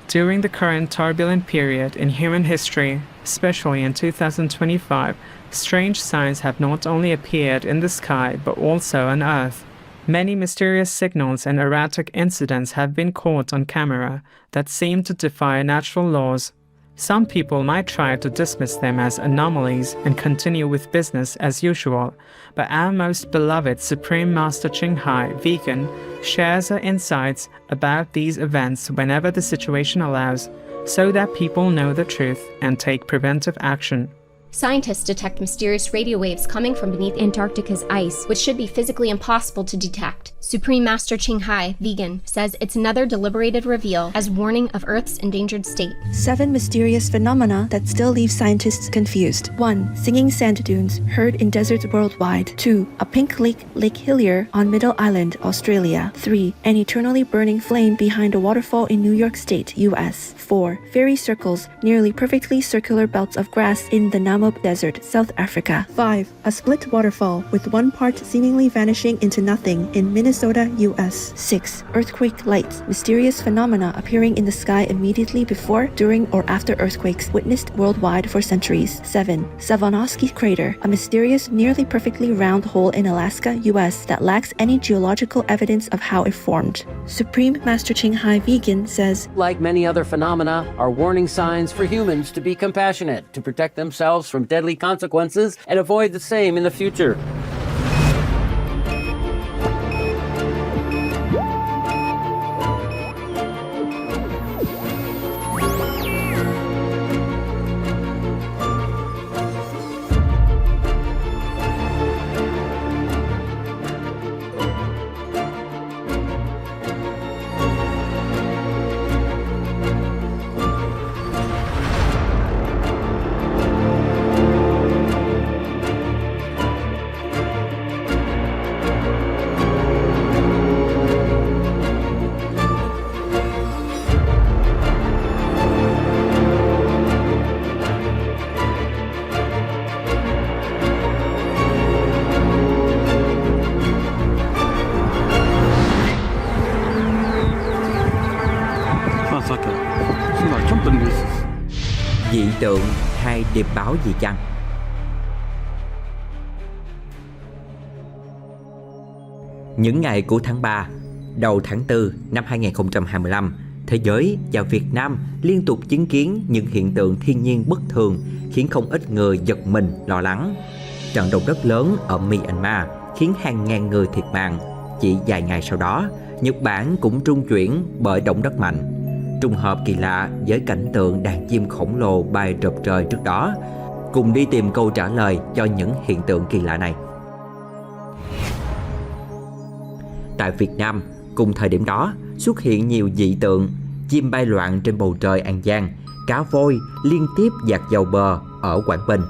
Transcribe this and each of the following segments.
During the current turbulent period in human history, especially in 2025, strange signs have not only appeared in the sky but also on Earth. Many mysterious signals and erratic incidents have been caught on camera that seem to defy natural laws. Some people might try to dismiss them as anomalies and continue with business as usual, but our most beloved Supreme Master Ching Hai, vegan, shares her insights about these events whenever the situation allows, so that people know the truth and take preventive action. Scientists detect mysterious radio waves coming from beneath Antarctica's ice, which should be physically impossible to detect. Supreme Master Ching Hai, vegan, says it's another deliberated reveal as warning of Earth's endangered state. 7 mysterious phenomena that still leave scientists confused. 1. Singing sand dunes, heard in deserts worldwide. 2. A pink lake, Lake Hillier, on Middle Island, Australia. 3. An eternally burning flame behind a waterfall in New York State, US. 4. Fairy circles, nearly perfectly circular belts of grass in the Namib Desert, South Africa. 5. A split waterfall, with one part seemingly vanishing into nothing in Minnesota, US. 6. Earthquake lights, mysterious phenomena appearing in the sky immediately before, during, or after earthquakes witnessed worldwide for centuries. 7. Savanovsky crater, a mysterious, nearly perfectly round hole in Alaska, US that lacks any geological evidence of how it formed. Supreme Master Ching Hai, vegan, says, like many other phenomena, are warning signs for humans to be compassionate, to protect themselves from deadly consequences, and avoid the same in the future. Dị tượng hay điệp báo gì chăng? Những ngày của tháng 3, đầu tháng 4 năm 2025, thế giới và Việt Nam liên tục chứng kiến những hiện tượng thiên nhiên bất thường khiến không ít người giật mình lo lắng. Trận động đất lớn ở Myanmar khiến hàng ngàn người thiệt mạng. Chỉ vài ngày sau đó, Nhật Bản cũng rung chuyển bởi động đất mạnh. Trùng hợp kỳ lạ với cảnh tượng đàn chim khổng lồ bay rợp trời trước đó. Cùng đi tìm câu trả lời cho những hiện tượng kỳ lạ này. Tại Việt Nam, cùng thời điểm đó xuất hiện nhiều dị tượng, chim bay loạn trên bầu trời An Giang, cá voi liên tiếp dạt vào bờ ở Quảng Bình,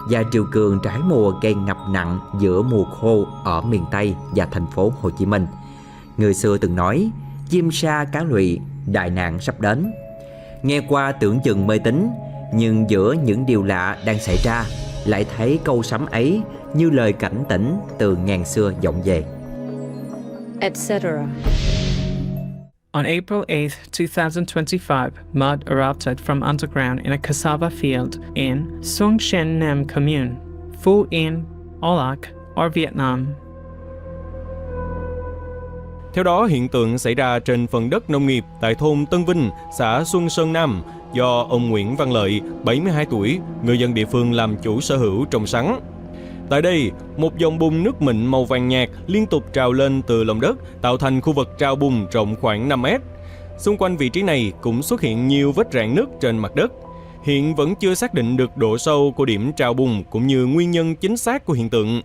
và triều cường trái mùa gây ngập nặng giữa mùa khô ở miền Tây và thành phố Hồ Chí Minh. Người xưa từng nói, chim sa cá lụy, đại nạn sắp đến. Nghe qua tưởng chừng mê tín, nhưng giữa những điều lạ đang xảy ra, lại thấy câu sấm ấy như lời cảnh tỉnh từ ngàn xưa vọng về. etc. On April 8, 2025, mud erupted from underground in a cassava field in Xuân Xen Nam Commune, Phú Yên, Olac, or Vietnam. Theo đó, hiện tượng xảy ra trên phần đất nông nghiệp tại thôn Tân Vinh, xã Xuân Sơn Nam do ông Nguyễn Văn Lợi, 72 tuổi, người dân địa phương làm chủ sở hữu trồng sắn. Tại đây, một dòng bùn nước mịn màu vàng nhạt liên tục trào lên từ lòng đất, tạo thành khu vực trào bùn rộng khoảng 5 mét. Xung quanh vị trí này cũng xuất hiện nhiều vết rạn nứt trên mặt đất. Hiện vẫn chưa xác định được độ sâu của điểm trào bùn cũng như nguyên nhân chính xác của hiện tượng.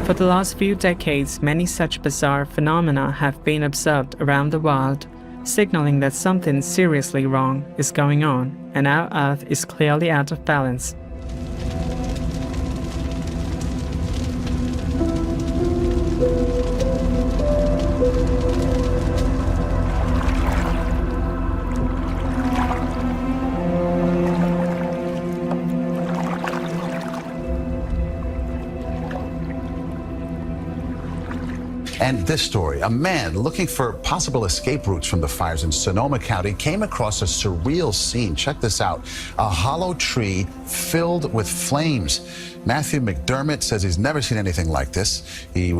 For the last few decades, many such bizarre phenomena have been observed around the world, signaling that something seriously wrong is going on, and our Earth is clearly out of balance. And this story, a man looking for possible escape routes from the fires in Sonoma County came across a surreal scene. Check this out. A hollow tree filled with flames. Matthew McDermott says he's never seen anything like this.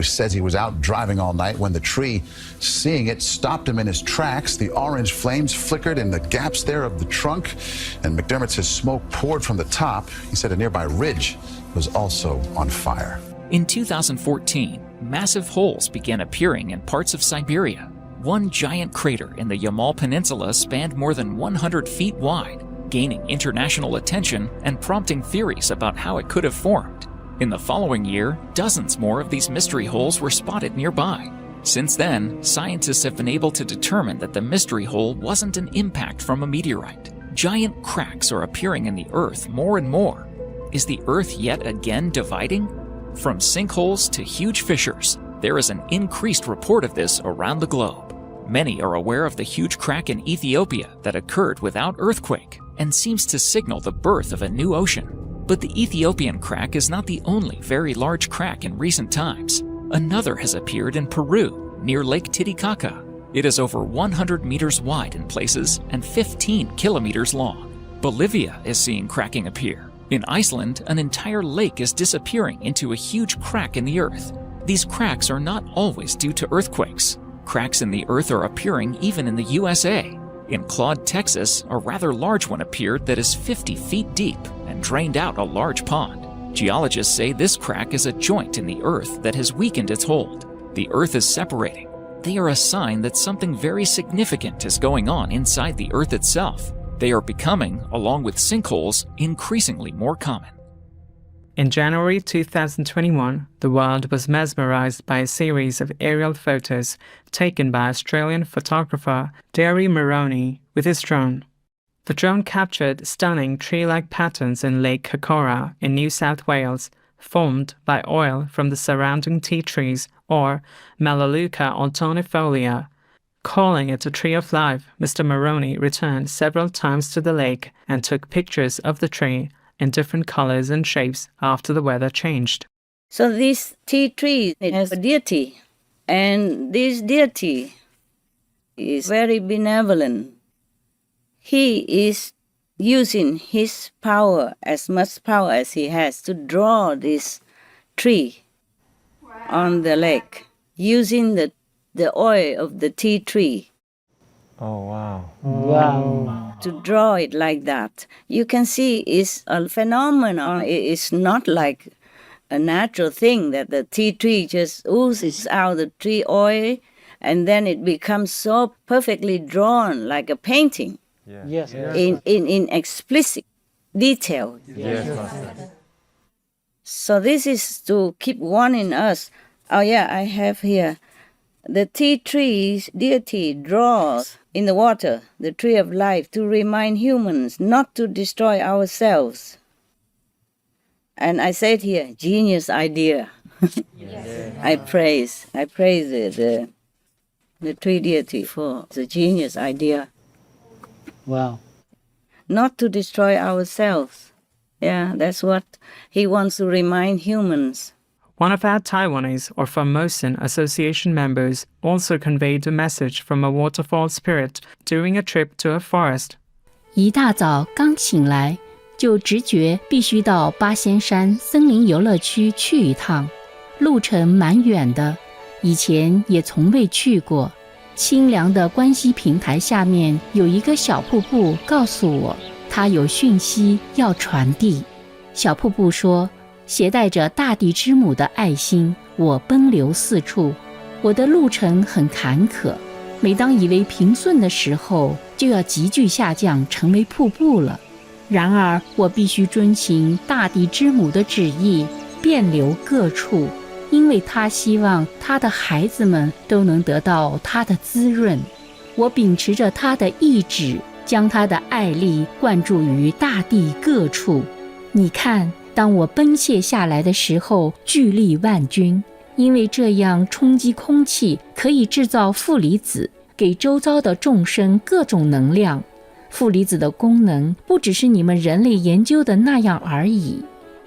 Says he was out driving all night when the tree, seeing it, stopped him in his tracks. The orange flames flickered in the gaps there of the trunk, and McDermott says smoke poured from the top. He said a nearby ridge was also on fire. In 2014, massive holes began appearing in parts of Siberia. One giant crater in the Yamal Peninsula spanned more than 100 feet wide, gaining international attention and prompting theories about how it could have formed. In the following year, dozens more of these mystery holes were spotted nearby. Since then, scientists have been able to determine that the mystery hole wasn't an impact from a meteorite. Giant cracks are appearing in the Earth more and more. Is the Earth yet again dividing? From sinkholes to huge fissures, there is an increased report of this around the globe. Many are aware of the huge crack in Ethiopia that occurred without earthquake and seems to signal the birth of a new ocean. But the Ethiopian crack is not the only very large crack in recent times. Another has appeared in Peru, near Lake Titicaca. It is over 100 meters wide in places and 15 kilometers long. Bolivia is seeing cracking appear. In Iceland, an entire lake is disappearing into a huge crack in the earth. These cracks are not always due to earthquakes. Cracks in the earth are appearing even in the USA. In Claude, Texas, a rather large one appeared that is 50 feet deep and drained out a large pond. Geologists say this crack is a joint in the earth that has weakened its hold. The earth is separating. They are a sign that something very significant is going on inside the earth itself. They are becoming, along with sinkholes, increasingly more common. In January 2021, the world was mesmerized by a series of aerial photos taken by Australian photographer Derry Maroney with his drone. The drone captured stunning tree-like patterns in Lake Kokora in New South Wales, formed by oil from the surrounding tea trees, or Melaleuca altonifolia. Calling it a tree of life, Mr. Maroney returned several times to the lake and took pictures of the tree in different colors and shapes after the weather changed. So this tea tree, it has a deity, and this deity is very benevolent. He is using his power, as much power as he has, to draw this tree on the lake, using the oil of the tea tree. Oh, wow. Wow. To draw it like that. You can see it's a phenomenon. It's not like a natural thing that the tea tree just oozes out the tree oil and then it becomes so perfectly drawn like a painting. Yeah. Yes. In explicit detail. Yes, Master. So this is to keep warning us. Oh yeah, I have here. The tea tree's deity draws in the water the tree of life to remind humans not to destroy ourselves. And I said here, genius idea. Yes. I praise the tree deity for the genius idea. Wow. Not to destroy ourselves. Yeah, that's what he wants to remind humans. One of our Taiwanese or Formosan Association members also conveyed a message from a Waterfall Spirit during a trip to a forest. 一大早刚醒来，就直觉必须到八仙山森林游乐区去一趟，路程蛮远的，以前也从未去过。清凉的关西平台下面有一个小瀑布，告诉我它有讯息要传递。小瀑布说，携带着大地之母的爱心，我奔流四处。我的路程很坎坷，每当以为平顺的时候，就要急剧下降，成为瀑布了。然而，我必须遵行大地之母的旨意，遍流各处，因为她希望她的孩子们都能得到她的滋润。我秉持着她的意志，将她的爱力灌注于大地各处。你看，当我奔泻下来的时候，巨力万钧，因为这样冲击空气可以制造负离子，给周遭的众生各种能量。负离子的功能不只是你们人类研究的那样而已。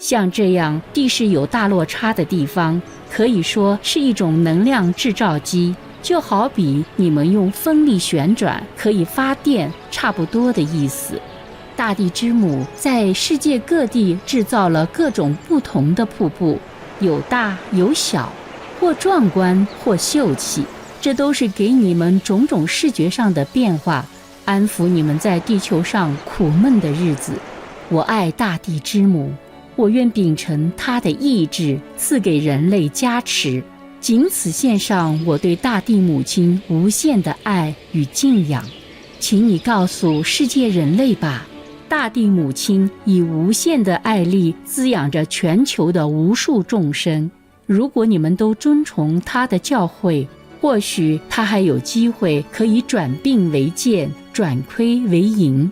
像这样地势有大落差的地方，可以说是一种能量制造机，就好比你们用风力旋转可以发电差不多的意思。大地之母在世界各地制造了各种不同的瀑布，有大有小，或壮观或秀气，这都是给你们种种视觉上的变化，安抚你们在地球上苦闷的日子。我爱大地之母，我愿秉承她的意志，赐给人类加持，仅此献上我对大地母亲无限的爱与敬仰。请你告诉世界人类吧，大地母亲以无限的爱力滋养着全球的无数众生。如果你们都遵从她的教诲，或许她还有机会可以转病为健，转亏为盈。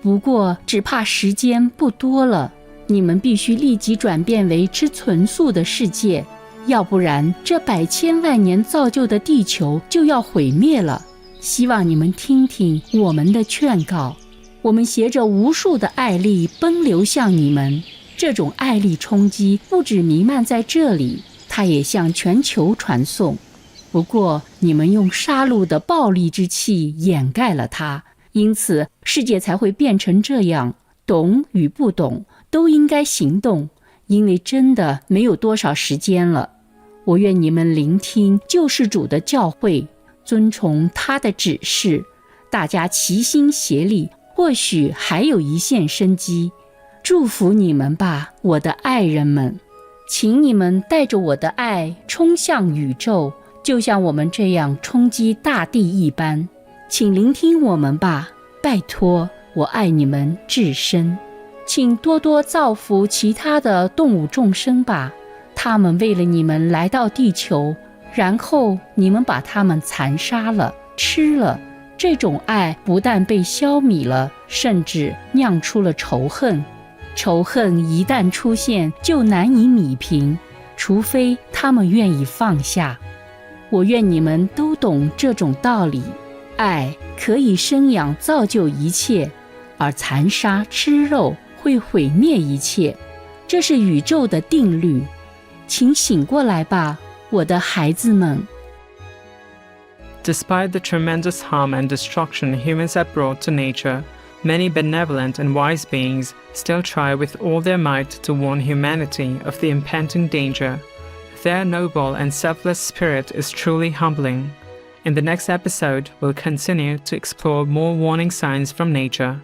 不过只怕时间不多了，你们必须立即转变为吃纯素的世界，要不然这百千万年造就的地球就要毁灭了。希望你们听听我们的劝告，我们携着无数的爱力奔流向你们，这种爱力冲击不只弥漫在这里，它也向全球传送。不过你们用杀戮的暴力之气掩盖了它，因此世界才会变成这样。懂与不懂都应该行动，因为真的没有多少时间了。我愿你们聆听救世主的教诲，遵从他的指示，大家齐心协力，或许还有一线生机。祝福你们吧，我的爱人们，请你们带着我的爱冲向宇宙，就像我们这样冲击大地一般。请聆听我们吧，拜托，我爱你们至深。请多多造福其他的动物众生吧，他们为了你们来到地球，然后你们把他们残杀了，吃了。这种爱不但被消弭了，甚至酿出了仇恨。仇恨一旦出现，就难以弭平，除非他们愿意放下。我愿你们都懂这种道理，爱可以生养造就一切，而残杀吃肉会毁灭一切，这是宇宙的定律。请醒过来吧，我的孩子们。Despite the tremendous harm and destruction humans have brought to nature, many benevolent and wise beings still try with all their might to warn humanity of the impending danger. Their noble and selfless spirit is truly humbling. In the next episode, we'll continue to explore more warning signs from nature.